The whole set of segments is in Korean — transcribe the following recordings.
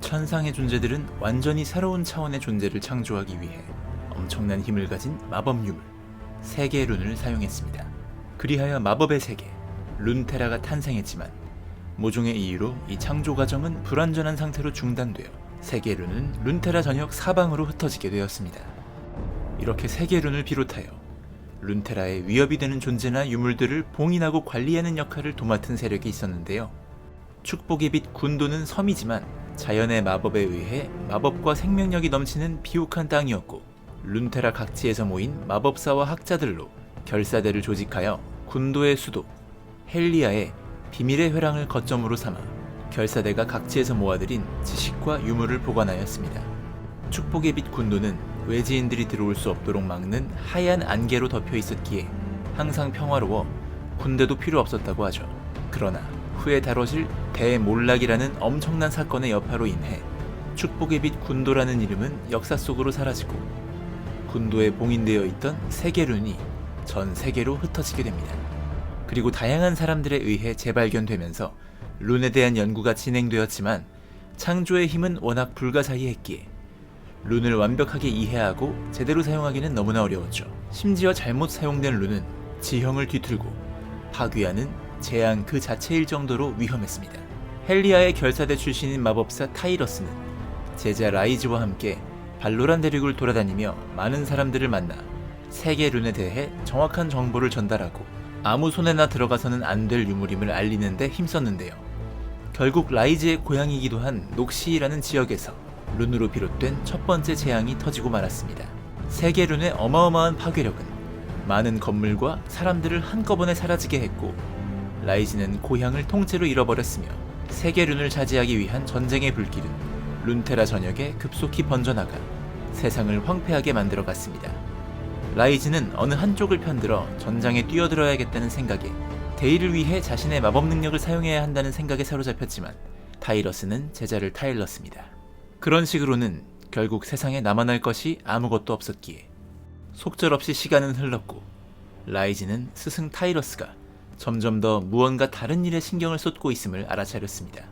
천상의 존재들은 완전히 새로운 차원의 존재를 창조하기 위해 엄청난 힘을 가진 마법 유물, 세계의 룬을 사용했습니다. 그리하여 마법의 세계, 룬테라가 탄생했지만 모종의 이유로 이 창조 과정은 불완전한 상태로 중단되어 세계 룬은 룬테라 전역 사방으로 흩어지게 되었습니다. 이렇게 세계 룬을 비롯하여 룬테라의 위협이 되는 존재나 유물들을 봉인하고 관리하는 역할을 도맡은 세력이 있었는데요. 축복의 빛 군도는 섬이지만 자연의 마법에 의해 마법과 생명력이 넘치는 비옥한 땅이었고, 룬테라 각지에서 모인 마법사와 학자들로 결사대를 조직하여 군도의 수도 헬리아에 비밀의 회랑을 거점으로 삼아 결사대가 각지에서 모아들인 지식과 유물을 보관하였습니다. 축복의 빛 군도는 외지인들이 들어올 수 없도록 막는 하얀 안개로 덮여 있었기에 항상 평화로워 군대도 필요 없었다고 하죠. 그러나 후에 다뤄질 대몰락이라는 엄청난 사건의 여파로 인해 축복의 빛 군도라는 이름은 역사 속으로 사라지고 군도에 봉인되어 있던 세계룬이 전 세계로 흩어지게 됩니다. 그리고 다양한 사람들에 의해 재발견되면서 룬에 대한 연구가 진행되었지만 창조의 힘은 워낙 불가사의했기에 룬을 완벽하게 이해하고 제대로 사용하기는 너무나 어려웠죠. 심지어 잘못 사용된 룬은 지형을 뒤틀고 파괴하는 재앙 그 자체일 정도로 위험했습니다. 헬리아의 결사대 출신인 마법사 타이러스는 제자 라이즈와 함께 발로란 대륙을 돌아다니며 많은 사람들을 만나 세계 룬에 대해 정확한 정보를 전달하고 아무 손에나 들어가서는 안 될 유물임을 알리는데 힘썼는데요. 결국 라이즈의 고향이기도 한 녹시이라는 지역에서 룬으로 비롯된 첫 번째 재앙이 터지고 말았습니다. 세계 룬의 어마어마한 파괴력은 많은 건물과 사람들을 한꺼번에 사라지게 했고, 라이즈는 고향을 통째로 잃어버렸으며 세계 룬을 차지하기 위한 전쟁의 불길은 룬테라 전역에 급속히 번져나가 세상을 황폐하게 만들어갔습니다. 라이즈는 어느 한쪽을 편들어 전장에 뛰어들어야겠다는 생각에 대의를 위해 자신의 마법 능력을 사용해야 한다는 생각에 사로잡혔지만 타이러스는 제자를 타일렀습니다. 그런 식으로는 결국 세상에 남아날 것이 아무것도 없었기에 속절없이 시간은 흘렀고, 라이즈는 스승 타이러스가 점점 더 무언가 다른 일에 신경을 쏟고 있음을 알아차렸습니다.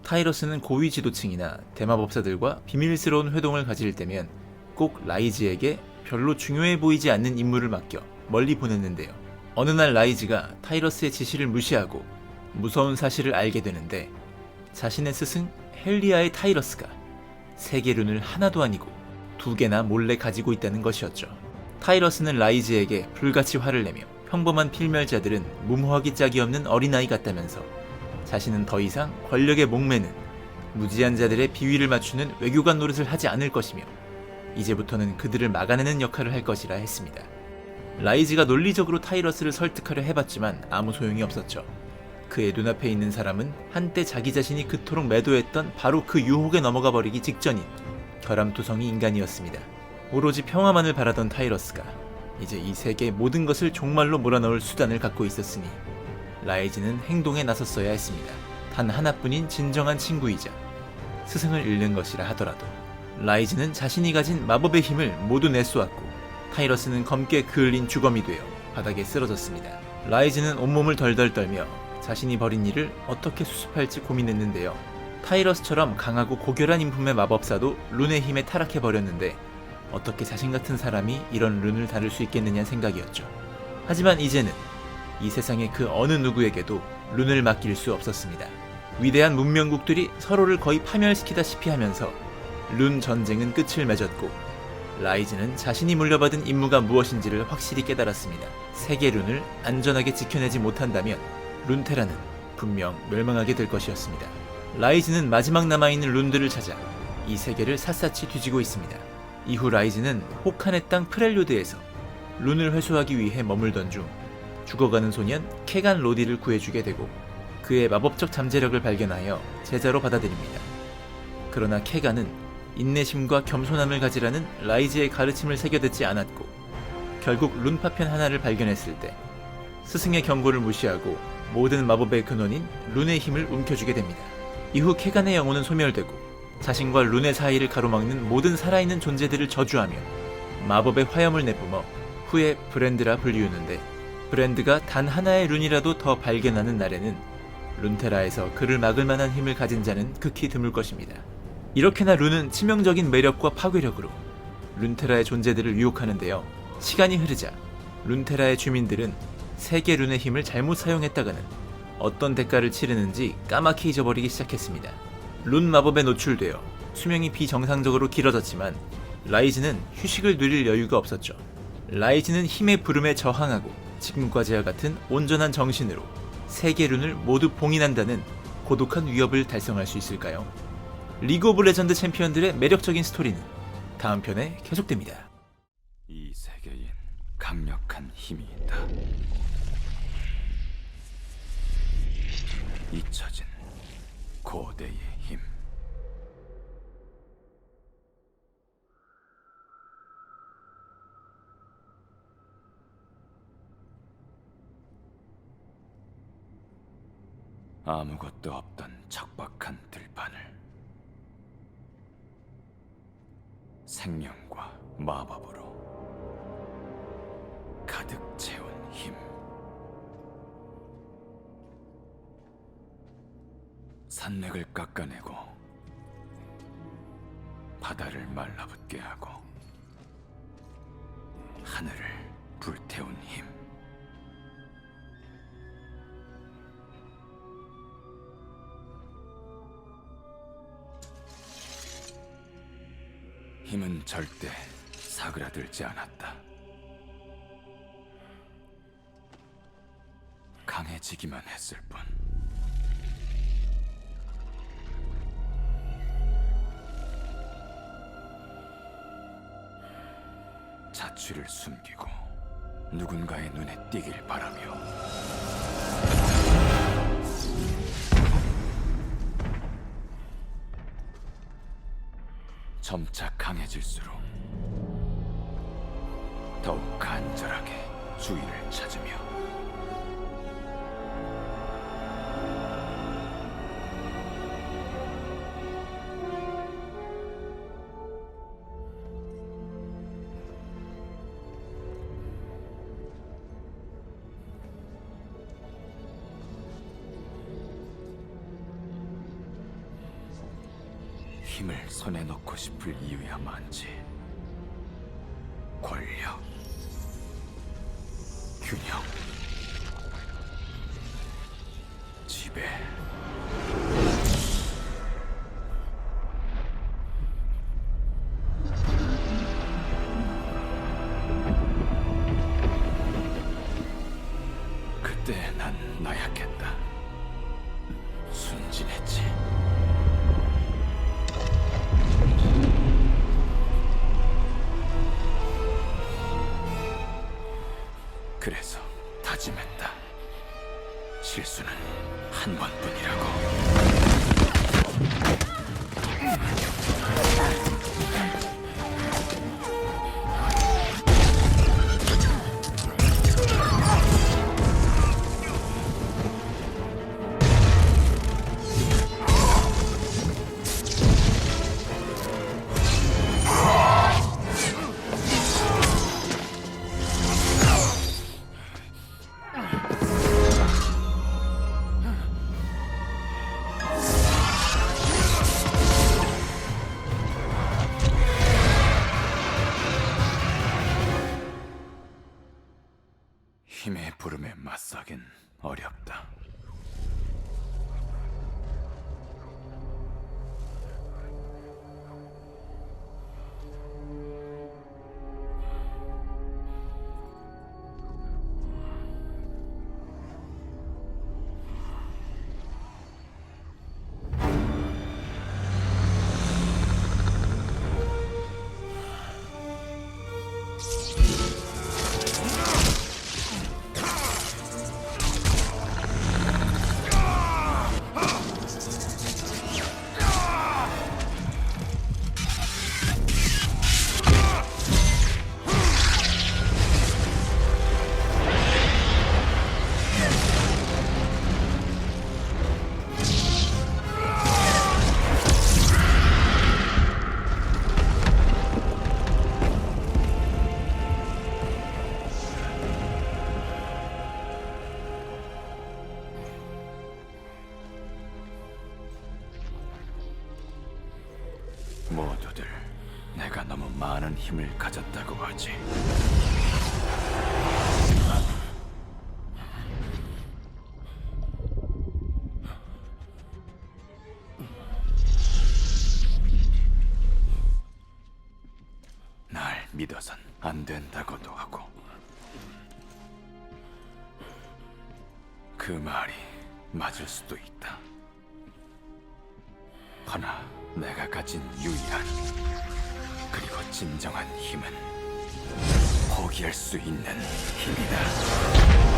타이러스는 고위 지도층이나 대마법사들과 비밀스러운 회동을 가질 때면 꼭 라이즈에게 별로 중요해 보이지 않는 임무를 맡겨 멀리 보냈는데요. 어느 날 라이즈가 타이러스의 지시를 무시하고 무서운 사실을 알게 되는데, 자신의 스승 헬리아의 타이러스가 세계 룬을 하나도 아니고 2개나 몰래 가지고 있다는 것이었죠. 타이러스는 라이즈에게 불같이 화를 내며 평범한 필멸자들은 무모하기 짝이 없는 어린아이 같다면서 자신은 더 이상 권력에 목매는 무지한 자들의 비위를 맞추는 외교관 노릇을 하지 않을 것이며 이제부터는 그들을 막아내는 역할을 할 것이라 했습니다. 라이즈가 논리적으로 타이러스를 설득하려 해봤지만 아무 소용이 없었죠. 그의 눈앞에 있는 사람은 한때 자기 자신이 그토록 매도했던 바로 그 유혹에 넘어가 버리기 직전인 결함투성이 인간이었습니다. 오로지 평화만을 바라던 타이러스가 이제 이 세계의 모든 것을 종말로 몰아넣을 수단을 갖고 있었으니 라이즈는 행동에 나섰어야 했습니다. 단 하나뿐인 진정한 친구이자 스승을 잃는 것이라 하더라도 라이즈는 자신이 가진 마법의 힘을 모두 내쏘았고, 타이러스는 검게 그을린 주검이 되어 바닥에 쓰러졌습니다. 라이즈는 온몸을 덜덜 떨며 자신이 벌인 일을 어떻게 수습할지 고민했는데요. 타이러스처럼 강하고 고결한 인품의 마법사도 룬의 힘에 타락해버렸는데 어떻게 자신 같은 사람이 이런 룬을 다룰 수 있겠느냐는 생각이었죠. 하지만 이제는 이 세상의 그 어느 누구에게도 룬을 맡길 수 없었습니다. 위대한 문명국들이 서로를 거의 파멸시키다시피 하면서 룬 전쟁은 끝을 맺었고, 라이즈는 자신이 물려받은 임무가 무엇인지를 확실히 깨달았습니다. 세계 룬을 안전하게 지켜내지 못한다면 룬테라는 분명 멸망하게 될 것이었습니다. 라이즈는 마지막 남아있는 룬들을 찾아 이 세계를 샅샅이 뒤지고 있습니다. 이후 라이즈는 혹한의 땅 프렐류드에서 룬을 회수하기 위해 머물던 중 죽어가는 소년 캐간 로디를 구해주게 되고 그의 마법적 잠재력을 발견하여 제자로 받아들입니다. 그러나 캐간은 인내심과 겸손함을 가지라는 라이즈의 가르침을 새겨듣지 않았고, 결국 룬 파편 하나를 발견했을 때 스승의 경고를 무시하고 모든 마법의 근원인 룬의 힘을 움켜쥐게 됩니다. 이후 캐간의 영혼은 소멸되고 자신과 룬의 사이를 가로막는 모든 살아있는 존재들을 저주하며 마법의 화염을 내뿜어 후에 브랜드라 불리우는데, 브랜드가 단 하나의 룬이라도 더 발견하는 날에는 룬테라에서 그를 막을 만한 힘을 가진 자는 극히 드물 것입니다. 이렇게나 룬은 치명적인 매력과 파괴력으로 룬테라의 존재들을 유혹하는데요. 시간이 흐르자 룬테라의 주민들은 세계 룬의 힘을 잘못 사용했다가는 어떤 대가를 치르는지 까맣게 잊어버리기 시작했습니다. 룬 마법에 노출되어 수명이 비정상적으로 길어졌지만 라이즈는 휴식을 누릴 여유가 없었죠. 라이즈는 힘의 부름에 저항하고 지금까지와 같은 온전한 정신으로 세계 룬을 모두 봉인한다는 고독한 위협을 달성할 수 있을까요? 리그 오브 레전드 챔피언들의 매력적인 스토리는 다음 편에 계속됩니다. 이 세계엔 강력한 힘이 있다. 잊혀진 고대의 힘. 아무것도 없던 척박한 들판을 생명과 마법으로 가득 채운 힘. 산맥을 깎아내고 바다를 말라붙게 하고 하늘을 불태운 힘. 힘은 절대 사그라들지 않았다. 강해지기만 했을 뿐. 자취를 숨기고 누군가의 눈에 띄길 바라며 점차 강해질수록 더욱 간절하게 주위를 찾으며 힘을 손에 넣고 싶을 이유야 많지. 권력, 균형, 지배. 그때 난 나약했다. 순진했지. 그래서 다짐했다. 실수는 한 번뿐이라고. 힘의 부름에 맞서긴 어렵다. 많은 힘을 가졌다고 하지. 날 믿어선 안 된다고도 하고. 그 말이 맞을 수도 있다. 허나 내가 가진 유일한 그리고 진정한 힘은 포기할 수 있는 힘이다.